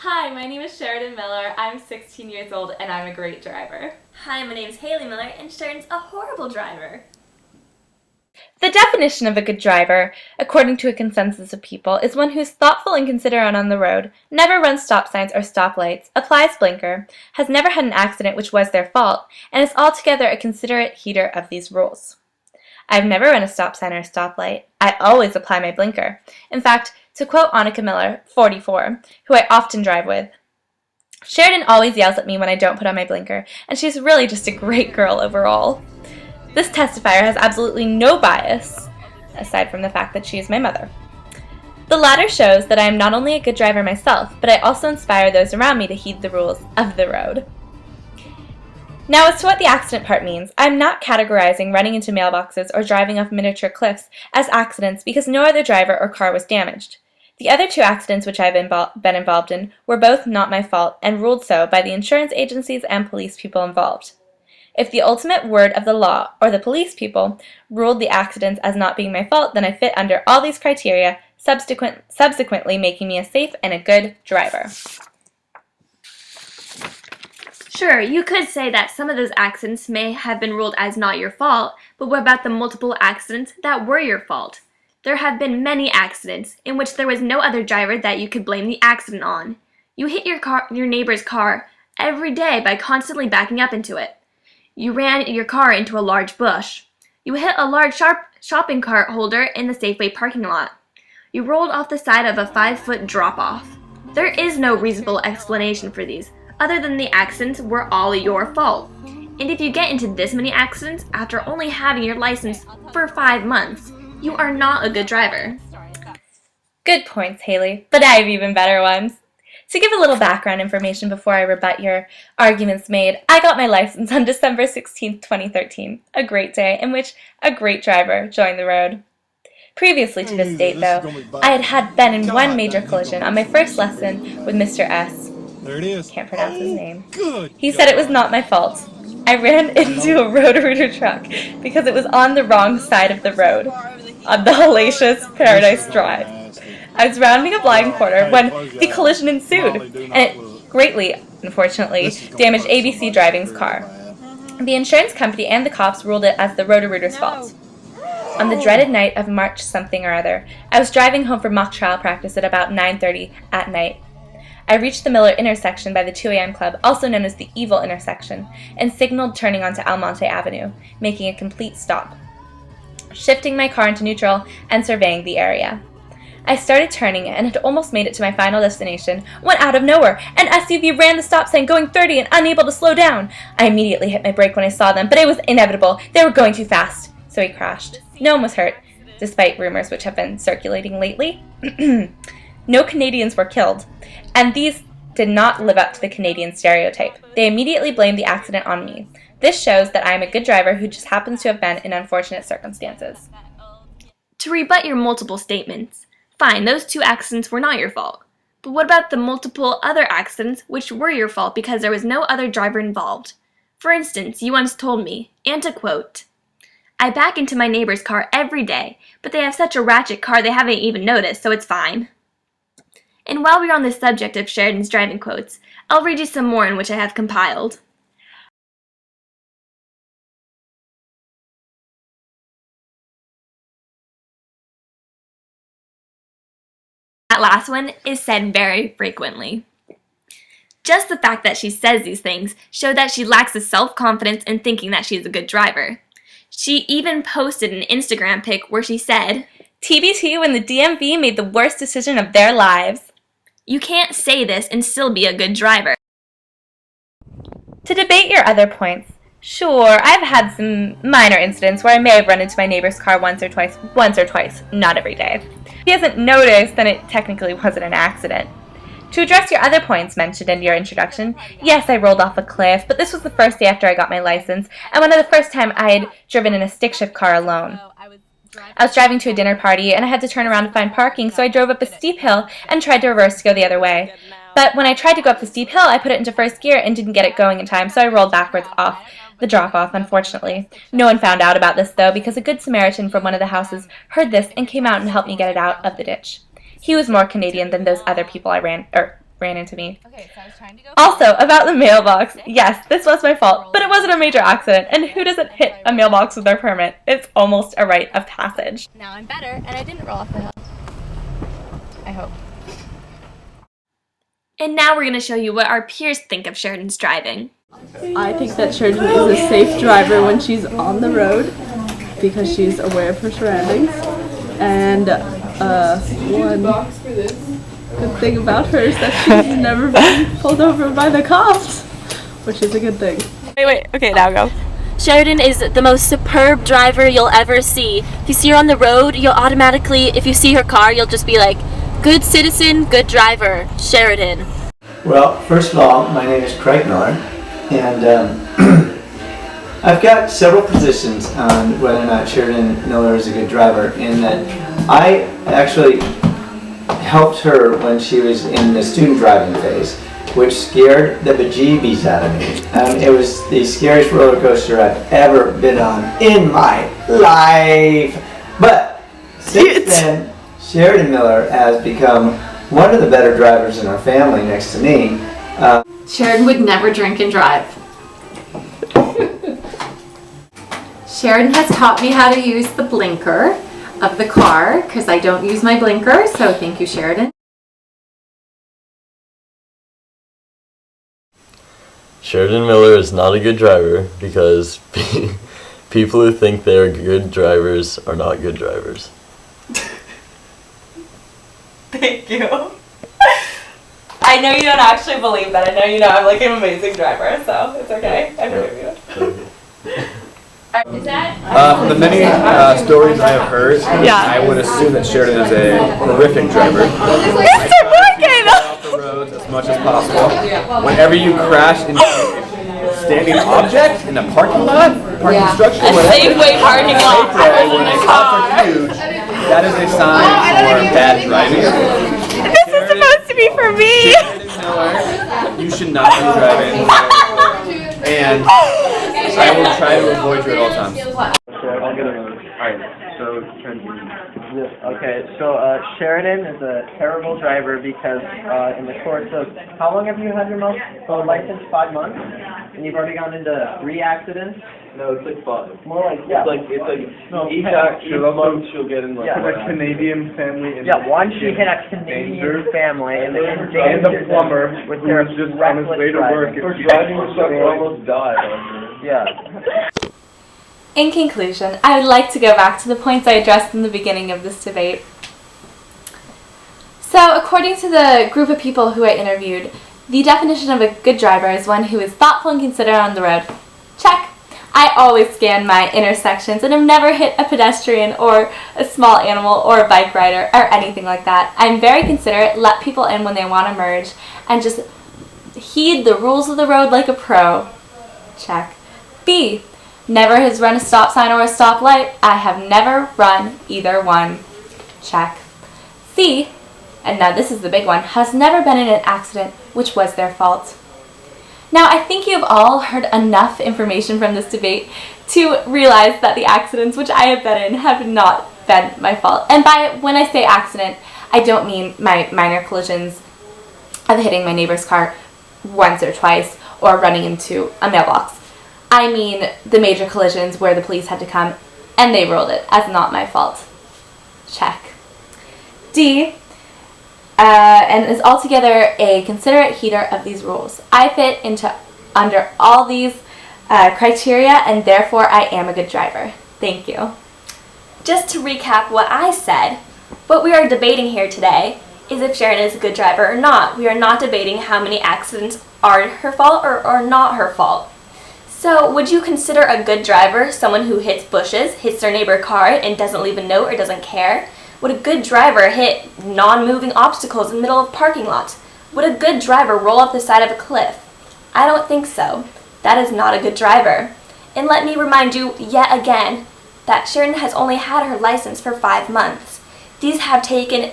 Hi, my name is Sheridan Miller. I'm 16 years old and I'm a great driver. Hi, my name is Haley Miller, and Sheridan's a horrible driver. The definition of a good driver, according to a consensus of people, is one who is thoughtful and considerate on the road, never runs stop signs or stoplights, applies blinker, has never had an accident which was their fault, and is altogether a considerate heeder of these rules. I've never run a stop sign or a stoplight. I always apply my blinker. In fact, to quote Annika Miller, 44, who I often drive with, Sheridan always yells at me when I don't put on my blinker, and she's really just a great girl overall. This testifier has absolutely no bias, aside from the fact that she is my mother. The latter shows that I am not only a good driver myself, but I also inspire those around me to heed the rules of the road. Now, as to what the accident part means, I am not categorizing running into mailboxes or driving off miniature cliffs as accidents because no other driver or car was damaged. The other two accidents which I have been involved in were both not my fault and ruled so by the insurance agencies and police people involved. If the ultimate word of the law, or the police people, ruled the accidents as not being my fault, then I fit under all these criteria, subsequently making me a safe and a good driver. Sure, you could say that some of those accidents may have been ruled as not your fault, but what about the multiple accidents that were your fault? There have been many accidents in which there was no other driver that you could blame the accident on. You hit your neighbor's car every day by constantly backing up into it. You ran your car into a large bush. You hit a large shopping cart holder in the Safeway parking lot. You rolled off the side of a 5-foot drop-off. There is no reasonable explanation for these, other than the accidents were all your fault. And if you get into this many accidents after only having your license for 5 months, you are not a good driver. Good points, Haley, but I have even better ones. To give a little background information before I rebut your arguments made, I got my license on December 16, 2013, a great day in which a great driver joined the road. Previously to this date, though, I had been in one major collision on my first lesson with Mr. S. There it is. Can't pronounce his name. Good. He said it was not my fault. I ran into a Roto-Rooter truck because it was on the wrong side of the road, on the Hellacious Paradise Drive. I was rounding a blind corner when the collision ensued, and it greatly, unfortunately, damaged ABC Driving's car. The insurance company and the cops ruled it as the Roto-Rooter's fault. On the dreaded night of March something or other, I was driving home from mock trial practice at about 9:30 at night. I reached the Miller intersection by the 2 a.m. club, also known as the Evil intersection, and signaled turning onto Almonte Avenue, making a complete stop, shifting my car into neutral and surveying the area. I started turning and had almost made it to my final destination when out of nowhere, an SUV ran the stop sign going 30 and unable to slow down. I immediately hit my brake when I saw them, but it was inevitable. They were going too fast, so he crashed. No one was hurt, despite rumors which have been circulating lately. No Canadians were killed, and these did not live up to the Canadian stereotype. They immediately blamed the accident on me. This shows that I am a good driver who just happens to have been in unfortunate circumstances. To rebut your multiple statements, fine, those 2 accidents were not your fault. But what about the multiple other accidents which were your fault because there was no other driver involved? For instance, you once told me, and to quote, "I back into my neighbor's car every day, but they have such a ratchet car they haven't even noticed, so it's fine." And while we're on the subject of Sheridan's driving quotes, I'll read you some more in which I have compiled. That last one is said very frequently. Just the fact that she says these things show that she lacks the self-confidence in thinking that she's a good driver. She even posted an Instagram pic where she said, TBT when the DMV made the worst decision of their lives. "You can't say this and still be a good driver." To debate your other points, sure, I've had some minor incidents where I may have run into my neighbor's car once or twice, not every day. If he hasn't noticed, then it technically wasn't an accident. To address your other points mentioned in your introduction, yes, I rolled off a cliff, but this was the first day after I got my license, and one of the first time I had driven in a stick shift car alone. I was driving to a dinner party, and I had to turn around to find parking, so I drove up a steep hill and tried to reverse to go the other way. But when I tried to go up the steep hill, I put it into first gear and didn't get it going in time, so I rolled backwards off the drop-off, unfortunately. No one found out about this, though, because a good Samaritan from one of the houses heard this and came out and helped me get it out of the ditch. He was more Canadian than those other people I ran ran into me. Okay, so I was trying to go. Also, about the mailbox, yes, this was my fault, but it wasn't a major accident, and who doesn't hit a mailbox with their permit? It's almost a rite of passage. Now I'm better, and I didn't roll off the hill. I hope. And now we're going to show you what our peers think of Sheridan's driving. I think that Sheridan is a safe driver when she's on the road because she's aware of her surroundings. And one good thing about her is that she's never been pulled over by the cops, which is a good thing. Wait, okay, now go. Sheridan is the most superb driver you'll ever see. If you see her on the road, you'll automatically, if you see her car, you'll just be like, good citizen, good driver, Sheridan. Well, first of all, my name is Craig Miller, and I've got several positions on whether or not Sheridan Miller is a good driver, in that I actually helped her when she was in the student driving phase, which scared the bejeebies out of me. It was the scariest roller coaster I've ever been on in my life. But since then, Sheridan Miller has become one of the better drivers in our family next to me. Sheridan would never drink and drive. Sheridan has taught me how to use the blinker of the car because I don't use my blinker, so thank you, Sheridan. Sheridan Miller is not a good driver because people who think they're good drivers are not good drivers. Thank you. I know you don't actually believe that. I know you know I'm like an amazing driver, so it's okay. I believe you. Is that? From the many stories I have heard, I would assume that Sheridan is a horrific driver. Mr. Morgan! Off the roads as much as possible. Whenever you crash into a standing object in a parking lot, parking structure, whatever, Safeway parking lot. when the cops are huge, that is a sign for bad driving. This is supposed to be for me! Miller, you should not be driving, and I will try to avoid you at all times. Sheridan is a terrible driver because in the course of, how long have you had your license? 5 months? And you've already gone into 3 accidents? No, it's like 5. More like, yeah. Each month she'll get in like a Canadian family. One, she hit a Canadian family and And the plumber with who their was just on his way to work. driving. For driving truck almost died. Yeah. In conclusion, I would like to go back to the points I addressed in the beginning of this debate. So, according to the group of people who I interviewed, the definition of a good driver is one who is thoughtful and considerate on the road. Check. I always scan my intersections and have never hit a pedestrian or a small animal or a bike rider or anything like that. I'm very considerate, let people in when they want to merge, and just heed the rules of the road like a pro. Check. B. Never has run a stop sign or a stoplight. I have never run either one. Check. C. And now this is the big one, has never been in an accident which was their fault. Now, I think you've all heard enough information from this debate to realize that the accidents which I have been in have not been my fault. And when I say accident, I don't mean my minor collisions of hitting my neighbor's car once or twice or running into a mailbox. I mean the major collisions where the police had to come and they ruled it as not my fault. Check. D. And is altogether a considerate heeder of these rules. I fit under all these criteria, and therefore I am a good driver. Thank you. Just to recap what I said, what we are debating here today is if Sheridan is a good driver or not. We are not debating how many accidents are her fault or not her fault. So, would you consider a good driver someone who hits bushes, hits their neighbor's car, and doesn't leave a note or doesn't care? Would a good driver hit non-moving obstacles in the middle of parking lots? Would a good driver roll off the side of a cliff? I don't think so. That is not a good driver. And let me remind you yet again that Sheridan has only had her license for 5 months. These have taken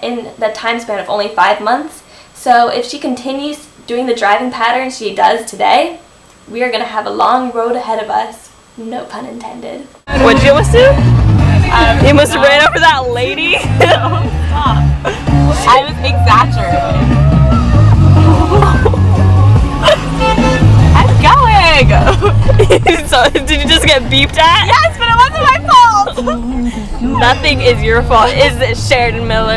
in the time span of only 5 months. So if she continues doing the driving patterns she does today, we are going to have a long road ahead of us. No pun intended. What'd you almost do? You almost ran over that lady? Oh, stop. I was exaggerating. So, did you just get beeped at? Yes, but it wasn't my fault. Nothing is your fault, is it, Sheridan Miller?